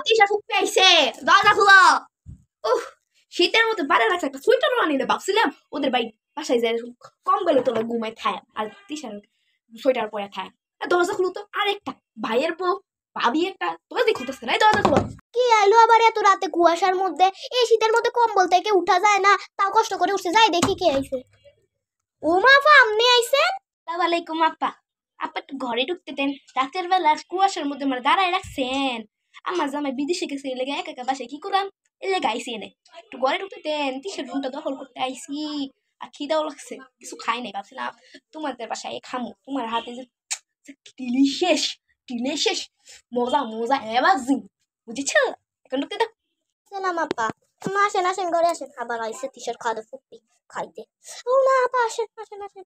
তিশা ফুপি আইছে, দরজা খুলো। উহ, শীতের মধ্যে বাড়ি রাখছে, একটা সোয়েটারও আনিলে ভাবছিলাম ওদের বাসায় যায় কম গেলে তোলা ঘুমায় থায় আর তিশার সোয়েটার পরে থায়। দরজা খুলো তো। আরেকটা ভাইয়ের বউ ভাবি একটা দরজা খুলতেছে না, দরজা খুলো। কি আইলো আবার এত রাতে কুয়াশার মধ্যে? এই শীতের মধ্যে কম্বল থেকে উঠা যায় না, তাও কষ্ট করে উঠছে। যাই দেখি কে আইছে। ও মা আপা, আপনি আইছেন? আসসালামু আলাইকুম আপা। আপা একটু ঘরে ঢুকতে দেন, রাতের বেলা কুয়াশার মধ্যে মানে দাঁড়ায় রাখছেন। আমার জামাই বিদেশে গেছে, এর লেগে একা একা বাসায় কি করাম, এর লেগে আইসি এনে। একটু ঘরে ঢুকতে দেন, তিসের রুমটা দখল করতে আইসি। আর খিদাও লাগছে, কিছু খাই নাই, ভাবছিলাম তোমাদের বাসায় খামু, তোমার হাতে যে ডিলিশিয়াস ডিলিশিয়াস মজা মজা এবার জিম, বুঝেছো? এখন ঢুকতে দাও। সালাম আপা। আসেন আসেন, ঘরে আসেন। আবার আইছে তিশার খাদে ফুপি খাইতে। ও না আপা, আসেন আসেন আসেন।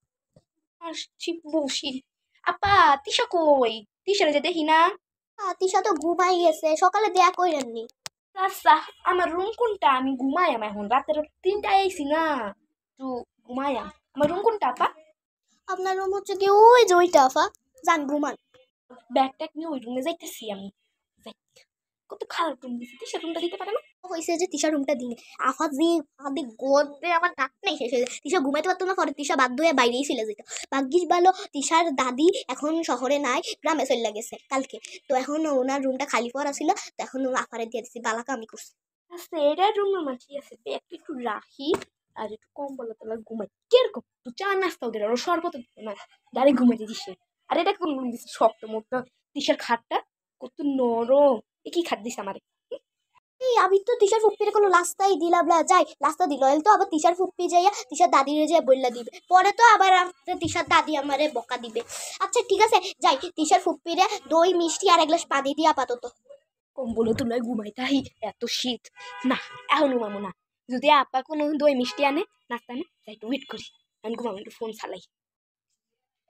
আসছি, বসি। আপা তিশা কই? তিশারে যে দেখি না। তিশা তো ঘুমাই গেছে, সকালে দেয়া কইরেননি। আচ্ছা, আমার রুম কোনটা? আমি ঘুমাইয়াম এখন, রাতের 3টায় আইছি না, তো ঘুমাইয়াম। আমার রুম কোনটা আপা? আপনার রুম হচ্ছে কি ওই যে ওইটা আপা, যান ঘুমান। ব্যাগ ট্যাগ নিয়ে ওই রুমে যাইতেছি আমি। যাই, কত খারাপ রুম দিছি, তিশা রুমটা দিতে পারে না? হয়েছে যে তিশা রুমটা দিনে আফা যে আদি গদে আমার নাক নেই শেষ হয়ে যায়। তিশা ঘুমাইতে পারতো না, পরে তিশা বাধ্য হয়ে বাইরেই চলে যেত। ভাগ্যিস ভালো তিশার দাদি এখন শহরে নাই, গ্রামে চলে গেছে কালকে। তো এখন ওনার রুমটা খালি পড়া ছিল, তো এখন আফারে দিয়ে দিচ্ছি, বালাকা আমি করছি। আচ্ছা, এটা রুম আমার ঠিক আছে, ব্যাগটা একটু রাখি আর একটু কম্বল তোলা ঘুমাই। কিরকম তুই চা নাস্তাও দিল, শরবত দিত না, ডাইরেক্ট ঘুমাইতে দিছে। আর এটা কোন রুম দিছে শক্ত মোটা, তিশার খাটটা কত নরম। এ কি খাট দিছে আমারে? এই আমি তো তিশার ফুপ্পির কোনো রাস্তাই দিলাম না, যাই রাস্তা দিল এল তো আবার তিশার ফুপ্পি যাইয়া তিশার দাদিরে যে বললা দিবে, পরে তো আবার তিশার দাদি আমারে বকা দিবে। আচ্ছা ঠিক আছে, যাই তিশার ফুপ্পিরে দই মিষ্টি আর এক গ্লাস পানি দিয়ে আপাতত। কম্বলে তুলায় ঘুমাইতাই, এত শীত। না, এখন ঘুমাবো না। যদি আপা কোনো দই মিষ্টি আনে, নাস্তা আনে, তাই একটু ওয়েট করি। আমি ঘুমাবো, একটু ফোন চালাই।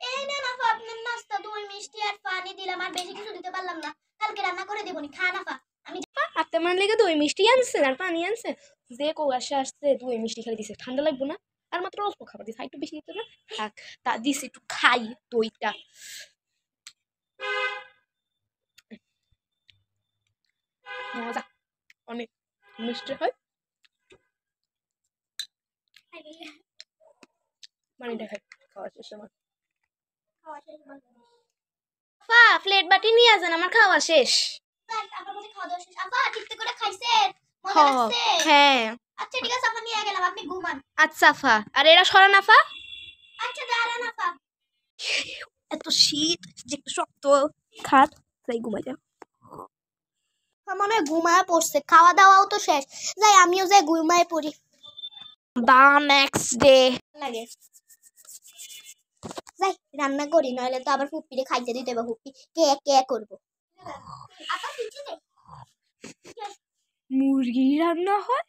এই নেন আপা আপনার নাস্তা, দই মিষ্টি আর পানি দিলাম, আর বেশি কিছু দিতে পারলাম না, কালকে রান্না করে দেবনি, খান আপা। আমি আপনি আমার লেগে দই মিষ্টি আনছেন আর পানি আনছেন, যে কুয়াশা আসছে দই মিষ্টি খালি দিছে, ঠান্ডা লাগবো না? আর মাত্র অল্প খাবার দিছে, একটু বেশি নিতে না থাক। তা দিছে, একটু খাই দইটা। মজা, অনেক মিষ্টি হয়। মানে দেখাই খাওয়ার শেষ আমার। আপা প্লেট বাটি নিয়ে আসেন, আমার খাওয়া শেষ। হ্যাঁ। আচ্ছা ঠিক আছে আপা, নিয়ে গেলাম, আপনি ঘুমান। আচ্ছা আফা, আর এরা সরান আফা। আচ্ছা দাঁড়ান আপা। এত শীত যে একটু শক্ত খাট, তাই ঘুমাই যাও। মনে হয় ঘুমায় পড়ছে, খাওয়া দাওয়াও তো শেষ। যাই আমিও যাই ঘুমায় পড়ি। দা নেক্সট ডে লাগে যাই রান্না করি, নইলে তো আবার ফুপ্পিরে খাইতে দিতে হবে, ফুপ্পি কে কে করবো। মুরগি রান্না হয়,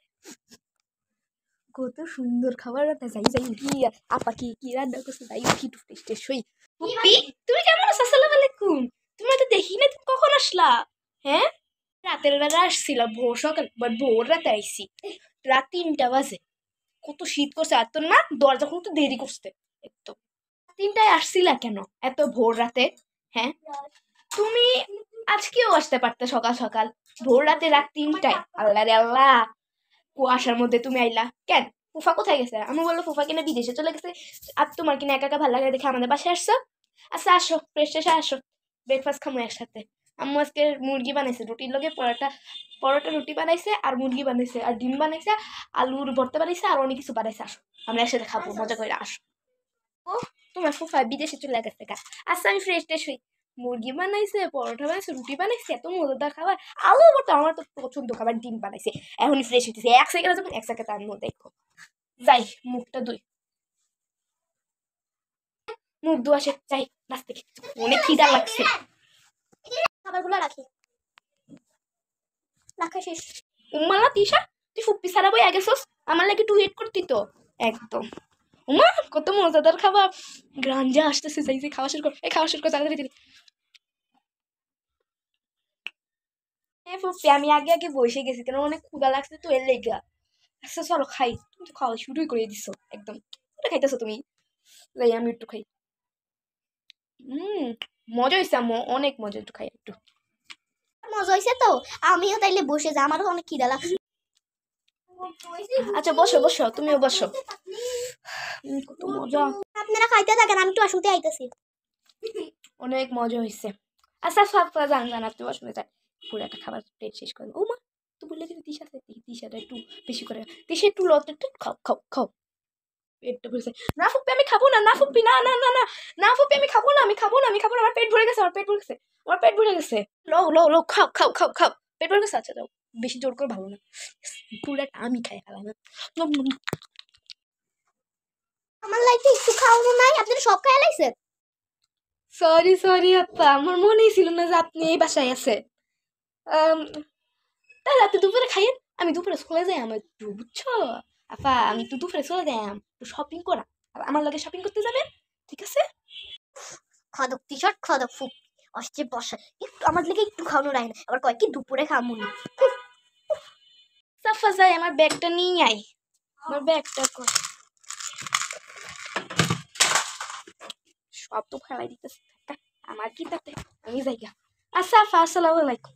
কত সুন্দর খাবার রান্না। যাই যাই উঠি, আপা কি কি রান্না করছে, যাই উঠি একটু ফ্রেশ ট্রেশ হই। পুপি, তুমি কেমন আছো? আসসালামু আলাইকুম। তুমি তো দেখি না, তুমি কখন আসলা? হ্যাঁ, রাতের বেলা আসছিলাম, ভোর সকাল ভোর রাতে আইসি, রাত 3টা বাজে। কত শীত করছে, আর তোর না দরজা খুলতে দেরি করছে একদম। 3টায় আসছিলা কেন এত ভোর রাতে? হ্যাঁ, তুমি আজকেও আসতে পারতে সকাল সকাল, ভোর রাতে, রাত 3টায়। আল্লাহ রে আল্লাহ, কুয়াশার মধ্যে তুমি আইলা কেন? ফুফা কোথায় গেছে? আমি বললো ফুফা কিনা বিদেশে চলে গেছে, আর তোমার কিনা একা একা ভালো লাগে দেখে আমাদের বাসায় আসছো। আচ্ছা আসো, ফ্রেশ এসে আসো, ব্রেকফাস্ট খামো একসাথে। আম্মু আজকে মুরগি বানাইছে, রুটির লগে পরোটা, পরোটা রুটি বানাইছে, আর মুরগি বানাইছে, আর ডিম বানাইছে, আলুর ভর্তা বানাইছে, আর অনেক কিছু বানাইছে। আসো আমরা একসাথে খাবো, মজা করে আসো। ও, তোমার ফুফা বিদেশে চলে গেছে গা। আচ্ছা আমি ফ্রেশ ট্রেশ হই। মুরগি বানাইছে, পরোটা বানাইছে, রুটি বানাইছে, এত মজাদার খাবার। আলু ভর্তা আমার তো পছন্দ খাবার, ডিম বানাইছে। এখনই ফ্রেশ হইতেছে, 1 সেকেন্ড যাবেন, 1 সেকেন্ড আনবো, দেখো। যাই মুখটা ধুই, মুখ ধোয়া শেষ, যাই নাস্তা খেতে, অনেক খিদা লাগছে। খাবারগুলো রাখি, রাখা শেষ। উম্মালা তিশা, তুই ফুপ্পি সারা বই আগে সোস, আমার লাগে একটু ওয়েট করতি তো। একদম উমা, কত মজাদার খাবার, গ্রাঞ্জা আসতেছে। যাই যাই খাওয়া শেষ কর, এই খাওয়া শেষ কর তাড়াতাড়ি তাড়াতাড়ি। ফুপ্পি আমি আগে আগে বসে গেছি, কেন অনেক ক্ষুধা লাগছে তো, এর লেগা। আচ্ছা চলো খাই, তুমি তো খাওয়া শুরুই করে দিছো একদম। ওটা খাইতেছো তুমি, যাই আমি একটু খাই। মজা হয়েছে আম্মু, অনেক মজা, একটু খাই একটু। মজা হয়েছে তো, আমিও তাইলে বসে যা, আমারও অনেক খিদা লাগছে। আচ্ছা বসো বসো, তুমিও বসো। কত মজা, আপনারা খাইতে থাকেন, আমি একটু আসতে আইতেছি। অনেক মজা হয়েছে। আচ্ছা সব জান জান, আপনি বসনে যান, পুরো একটা খাবার প্লেট শেষ করে। ও মা, তো বললে কিন্তু তিশাতে, তিশাটা একটু বেশি করে, তিশা একটু লত, একটু খাও খাও খাও। পেটটা ভরেছে। না ফুপি আমি খাবো না, না ফুপি, না না না না, না ফুপি আমি খাবো না, আমি খাবো না, আমি খাবো না, আমার পেট ভরে গেছে, আমার পেট ভরে গেছে, আমার পেট ভরে গেছে। লো লো লো, খাও খাও খাও খাও, পেট ভরে গেছে। আচ্ছা যাও, বেশি জোর করে ভালো না, পুরাটা আমি খাই ফেলাম না। আমার লাইফে একটু খাওয়ানো নাই, আপনারা সব খাই লাইছেন। সরি সরি আপা, আমার মনেই ছিল না যে আপনি এই বাসায় আছে। তাহলে আপনি দুপুরে খাইয়েন, আমি দুপুরে স্কুলে যাই, আমার একটু বুঝছো আপা, আমি একটু দুপুরে চলে যাই, একটু শপিং করা, আমার লগে শপিং করতে যাবেন, ঠিক আছে? খদক টি শার্ট, খদক ফুপ আসছে বসে, একটু আমার লেগে একটু খাওয়ানো রায় না, আবার কয় কি দুপুরে খামু না। সাফা যাই, আমার ব্যাগটা নিয়ে আই, আমার ব্যাগটা সব তো ফেলাই দিতেছে, আমার কি তাতে, আমি যাই গা। আচ্ছা আপা, আসসালামু আলাইকুম।